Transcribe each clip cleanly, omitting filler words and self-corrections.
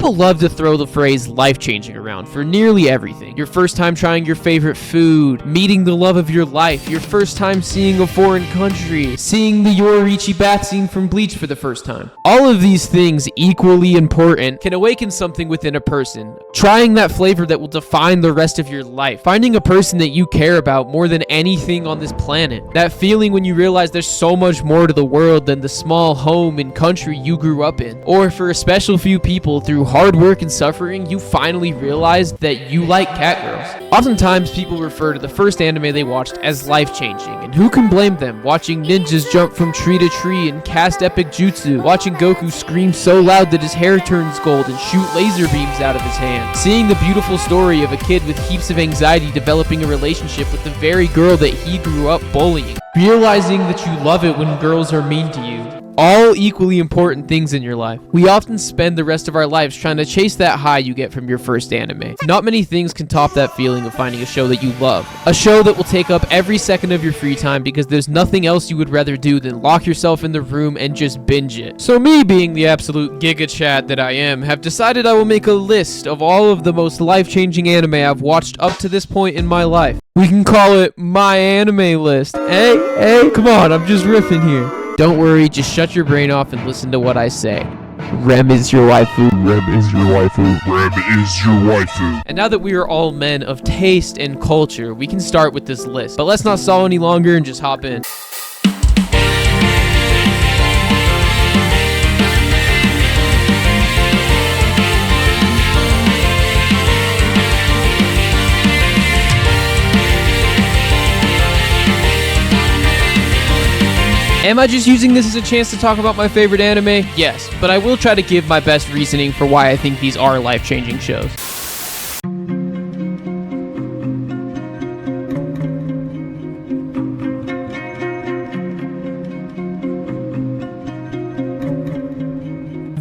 People love to throw the phrase life-changing around for nearly everything. Your first time trying your favorite food, meeting the love of your life, your first time seeing a foreign country, seeing the Yoruichi bath scene from Bleach for the first time. All of these things, equally important, can awaken something within a person. Trying that flavor that will define the rest of your life. Finding a person that you care about more than anything on this planet. That feeling when you realize there's so much more to the world than the small home and country you grew up in. Or for a special few people, through hard work and suffering, you finally realize that you like cat girls. Oftentimes, people refer to the first anime they watched as life-changing, and who can blame them? Watching ninjas jump from tree to tree and cast epic jutsu, watching Goku scream so loud that his hair turns gold and shoot laser beams out of his hand, seeing the beautiful story of a kid with heaps of anxiety developing a relationship with the very girl that he grew up bullying, realizing that you love it when girls are mean to you. All equally important things in your life. We often spend the rest of our lives trying to chase that high you get from your first anime. Not many things can top that feeling of finding a show that you love. A show that will take up every second of your free time because there's nothing else you would rather do than lock yourself in the room and just binge it. So me, being the absolute giga chad that I am, have decided I will make a list of all of the most life-changing anime I've watched up to this point in my life. We can call it my anime list. Hey, come on, I'm just riffing here. Don't worry, just shut your brain off and listen to what I say. Rem is your waifu. Rem is your waifu. Rem is your waifu. And now that we are all men of taste and culture, we can start with this list. But let's not stall any longer and just hop in. Am I just using this as a chance to talk about my favorite anime? Yes, but I will try to give my best reasoning for why I think these are life-changing shows.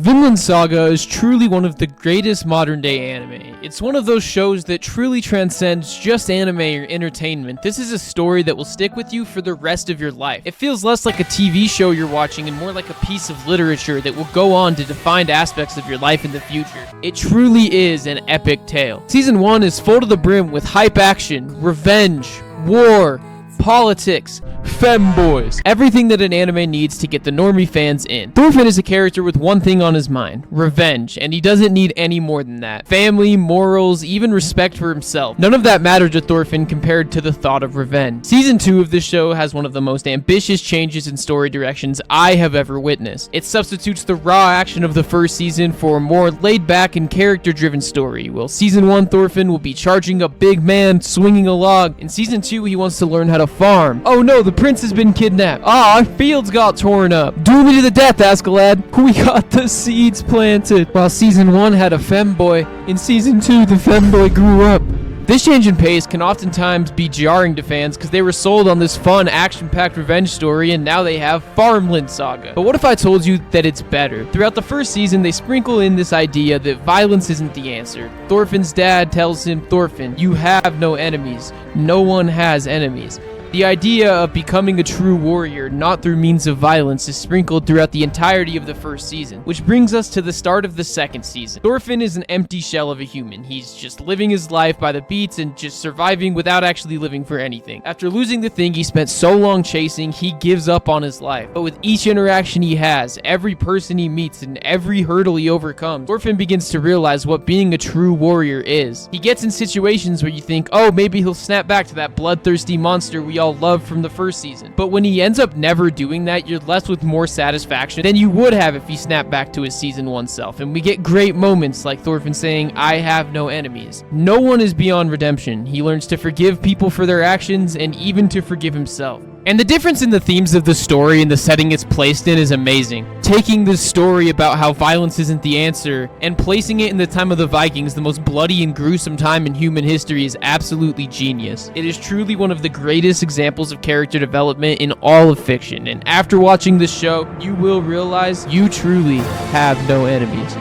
Farmland Saga is truly one of the greatest modern-day anime. It's one of those shows that truly transcends just anime or entertainment. This is a story that will stick with you for the rest of your life. It feels less like a TV show you're watching and more like a piece of literature that will go on to define aspects of your life in the future. It truly is an epic tale. Season 1 is full to the brim with hype action, revenge, war, politics, femboys, everything that an anime needs to get the normie fans in. Thorfinn is a character with one thing on his mind: revenge, and he doesn't need any more than that. Family, morals, even respect for himself. None of that mattered to Thorfinn compared to the thought of revenge. Season 2 of this show has one of the most ambitious changes in story directions I have ever witnessed. It substitutes the raw action of the first season for a more laid-back and character-driven story. While Season 1 Thorfinn will be charging a big man, swinging a log. In Season 2 he wants to learn how to farm. Oh no, the prince has been kidnapped. Our fields got torn up. Do me to the death, Askeladd. We got the seeds planted. While Season 1 had a femboy, in Season 2 the femboy grew up. This change in pace can oftentimes be jarring to fans because they were sold on this fun, action-packed revenge story and now they have Farmland Saga. But what if I told you that it's better? Throughout the first season, they sprinkle in this idea that violence isn't the answer. Thorfinn's dad tells him, "Thorfinn, you have no enemies. No one has enemies." The idea of becoming a true warrior, not through means of violence, is sprinkled throughout the entirety of the first season, which brings us to the start of the second season. Thorfinn is an empty shell of a human. He's just living his life by the beats and just surviving without actually living for anything. After losing the thing he spent so long chasing, he gives up on his life. But with each interaction he has, every person he meets, and every hurdle he overcomes, Thorfinn begins to realize what being a true warrior is. He gets in situations where you think, oh, maybe he'll snap back to that bloodthirsty monster we all loved from the first season. But when he ends up never doing that, you're left with more satisfaction than you would have if he snapped back to his Season 1 self. And we get great moments like Thorfinn saying, "I have no enemies." No one is beyond redemption. He learns to forgive people for their actions and even to forgive himself. And the difference in the themes of the story and the setting it's placed in is amazing. Taking this story about how violence isn't the answer and placing it in the time of the Vikings, the most bloody and gruesome time in human history, is absolutely genius. It is truly one of the greatest examples of character development in all of fiction, and after watching this show, you will realize you truly have no enemies.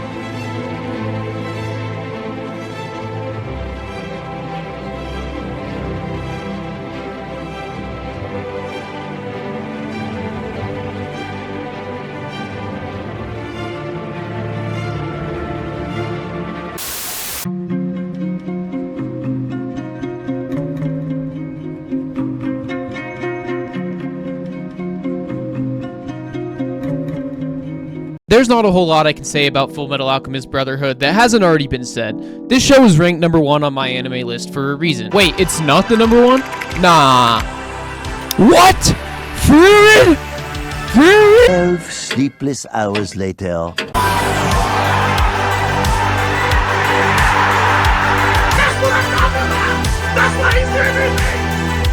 There's not a whole lot I can say about Fullmetal Alchemist Brotherhood that hasn't already been said. This show is ranked #1 on my anime list for a reason. Wait, it's not the #1? Nah. What? Fruit? 12 sleepless hours later. That's what I'm talking about! That's why he's giving me!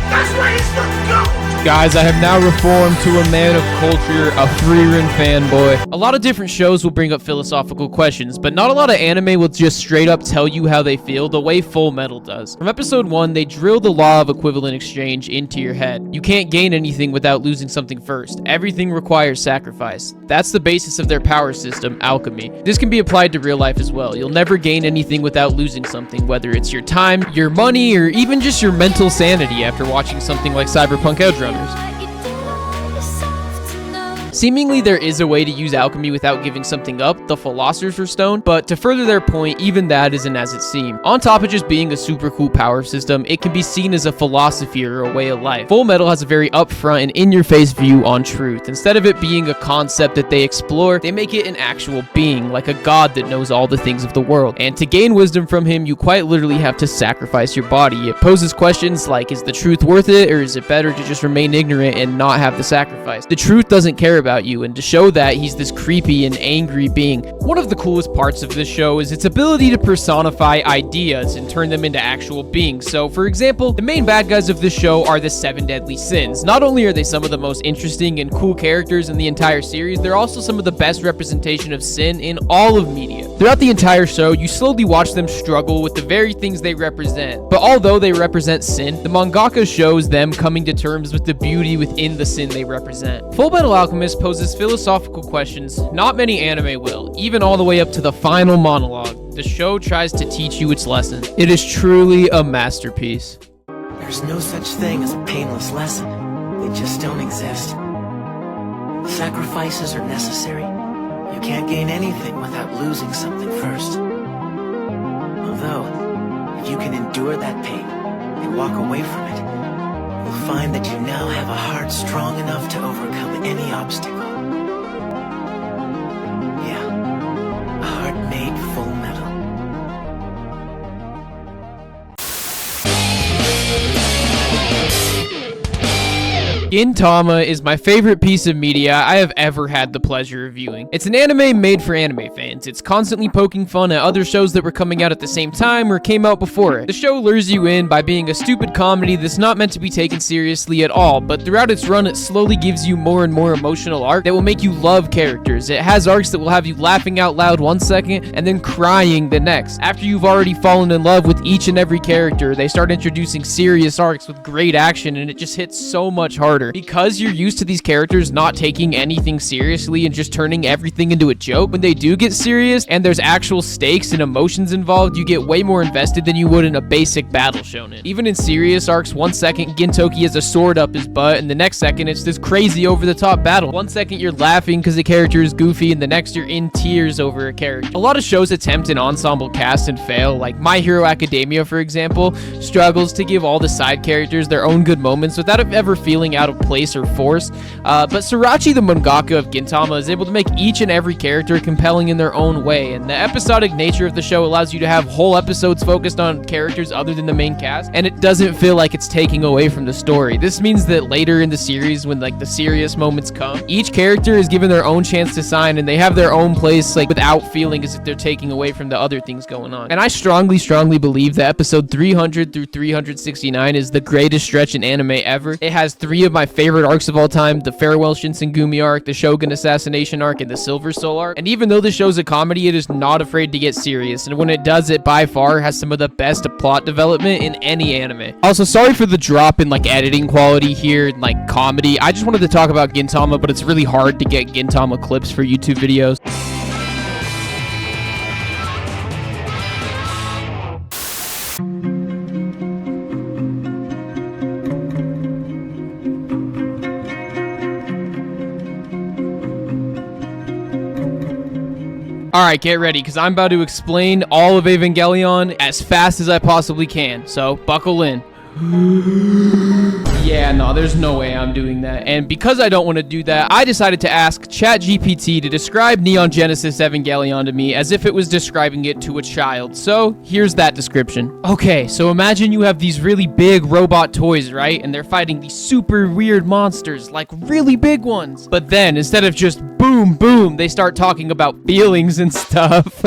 That's why he's the GOAT! Guys, I have now reformed to a man of culture, a Freerin fanboy. A lot of different shows will bring up philosophical questions, but not a lot of anime will just straight up tell you how they feel the way Full Metal does. From episode 1, they drill the law of equivalent exchange into your head. You can't gain anything without losing something first. Everything requires sacrifice. That's the basis of their power system, alchemy. This can be applied to real life as well. You'll never gain anything without losing something, whether it's your time, your money, or even just your mental sanity after watching something like Cyberpunk Edge Runners. Seemingly, there is a way to use alchemy without giving something up, the Philosopher's Stone, but to further their point, even that isn't as it seems. On top of just being a super cool power system, it can be seen as a philosophy or a way of life. Full Metal has a very upfront and in-your-face view on truth. Instead of it being a concept that they explore, they make it an actual being, like a god that knows all the things of the world. And to gain wisdom from him, you quite literally have to sacrifice your body. It poses questions like, is the truth worth it, or is it better to just remain ignorant and not have the sacrifice? The truth doesn't care about you, and to show that, he's this creepy and angry being. One of the coolest parts of this show is its ability to personify ideas and turn them into actual beings. So, for example, the main bad guys of this show are the 7 deadly sins. Not only are they some of the most interesting and cool characters in the entire series, they're also some of the best representation of sin in all of media. Throughout the entire show, you slowly watch them struggle with the very things they represent. But although they represent sin, the mangaka shows them coming to terms with the beauty within the sin they represent. Fullmetal Alchemist poses philosophical questions not many anime will, even all the way up to the final monologue. The show tries to teach you its lesson. It is truly a masterpiece. There's no such thing as a painless lesson. They just don't exist. Sacrifices are necessary. You can't gain anything without losing something first. Although, if you can endure that pain and walk away from it, you'll find that you now have a heart strong enough to overcome any obstacle. Yeah, a heart made full metal. Gintama is my favorite piece of media I have ever had the pleasure of viewing. It's an anime made for anime fans. It's constantly poking fun at other shows that were coming out at the same time or came out before it. The show lures you in by being a stupid comedy that's not meant to be taken seriously at all, but throughout its run, it slowly gives you more and more emotional arc that will make you love characters. It has arcs that will have you laughing out loud one second and then crying the next. After you've already fallen in love with each and every character, they start introducing serious arcs with great action, and it just hits so much harder. Because you're used to these characters not taking anything seriously and just turning everything into a joke, when they do get serious and there's actual stakes and emotions involved, you get way more invested than you would in a basic battle shonen. Even in serious arcs, one second Gintoki has a sword up his butt, and the next second it's this crazy over-the-top battle. One second you're laughing because the character is goofy, and the next you're in tears over a character. A lot of shows attempt an ensemble cast and fail, like My Hero Academia, for example, struggles to give all the side characters their own good moments without it ever feeling out of place or forced. But Sorachi, the mangaka of Gintama, is able to make each and every character compelling in their own way, and the episodic nature of the show allows you to have whole episodes focused on characters other than the main cast, and it doesn't feel like it's taking away from the story. This means that later in the series, when like the serious moments come, each character is given their own chance to shine, and they have their own place, like without feeling as if they're taking away from the other things going on. And I strongly believe that episode 300 through 369 is the greatest stretch in anime ever. It has 3 of my favorite arcs of all time: the Farewell Shinsengumi arc, the Shogun Assassination arc, and the Silver Soul arc. And even though the show's a comedy, it is not afraid to get serious, and when it does, it by far has some of the best plot development in any anime. Also, sorry for the drop in like editing quality here and like comedy. I just wanted to talk about Gintama, but it's really hard to get Gintama clips for YouTube videos. Alright, get ready, because I'm about to explain all of Evangelion as fast as I possibly can, so buckle in. Yeah, no, there's no way I'm doing that. And because I don't want to do that, I decided to ask ChatGPT to describe Neon Genesis Evangelion to me as if it was describing it to a child. So here's that description. Okay, so imagine you have these really big robot toys, right? And they're fighting these super weird monsters, like really big ones. But then instead of just boom, boom, they start talking about feelings and stuff.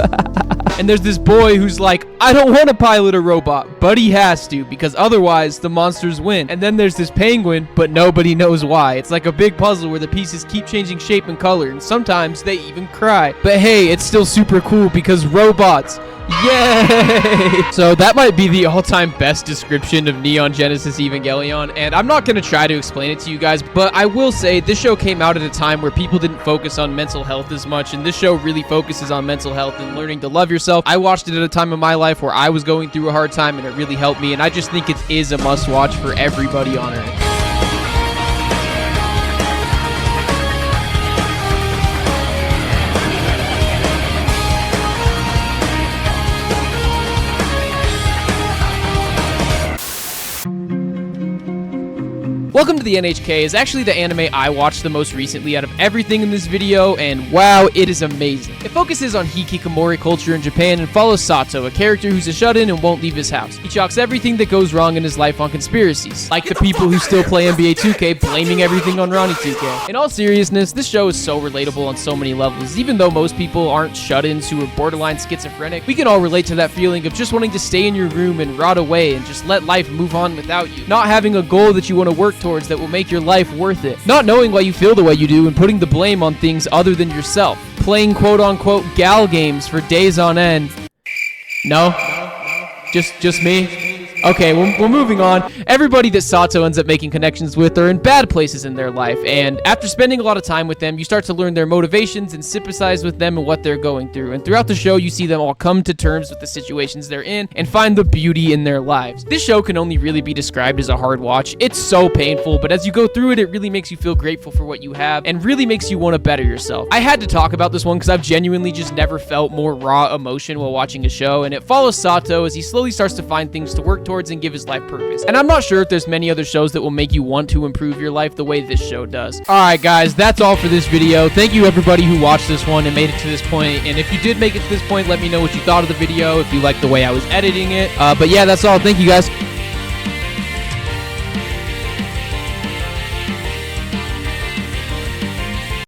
And there's this boy who's like, I don't want to pilot a robot, but he has to, because otherwise the monsters win. And then there's this penguin, but nobody knows why. It's like a big puzzle where the pieces keep changing shape and color, and sometimes they even cry. But hey, it's still super cool because robots. Yay! So that might be the all-time best description of Neon Genesis Evangelion, and I'm not going to try to explain it to you guys, but I will say this show came out at a time where people didn't focus on mental health as much, and this show really focuses on mental health and learning to love yourself. I watched it at a time in my life where I was going through a hard time, and it really helped me, and I just think it is a must-watch for everybody on Earth. Welcome to the NHK is actually the anime I watched the most recently out of everything in this video, and wow, it is amazing. It focuses on hikikomori culture in Japan and follows Sato, a character who's a shut-in and won't leave his house. He chalks everything that goes wrong in his life on conspiracies, like the people who still play NBA 2K blaming everything on Ronnie 2K. In all seriousness, this show is so relatable on so many levels. Even though most people aren't shut-ins who are borderline schizophrenic, we can all relate to that feeling of just wanting to stay in your room and rot away and just let life move on without you. Not having a goal that you want to work towards that will make your life worth it. Not knowing why you feel the way you do and putting the blame on things other than yourself. Playing quote-unquote gal games for days on end. No? Just me? Okay, we're moving on. Everybody that Sato ends up making connections with are in bad places in their life, and after spending a lot of time with them, you start to learn their motivations and sympathize with them and what they're going through. And throughout the show, you see them all come to terms with the situations they're in and find the beauty in their lives. This show can only really be described as a hard watch. It's so painful, but as you go through it, it really makes you feel grateful for what you have and really makes you want to better yourself. I had to talk about this one because I've genuinely just never felt more raw emotion while watching a show, and it follows Sato as he slowly starts to find things to work towards and give his life purpose. And I'm not sure if there's many other shows that will make you want to improve your life the way this show does. Alright guys, that's all for this video. Thank you everybody who watched this one and made it to this point. And if you did make it to this point, let me know what you thought of the video, if you liked the way I was editing it. But yeah, that's all. Thank you guys.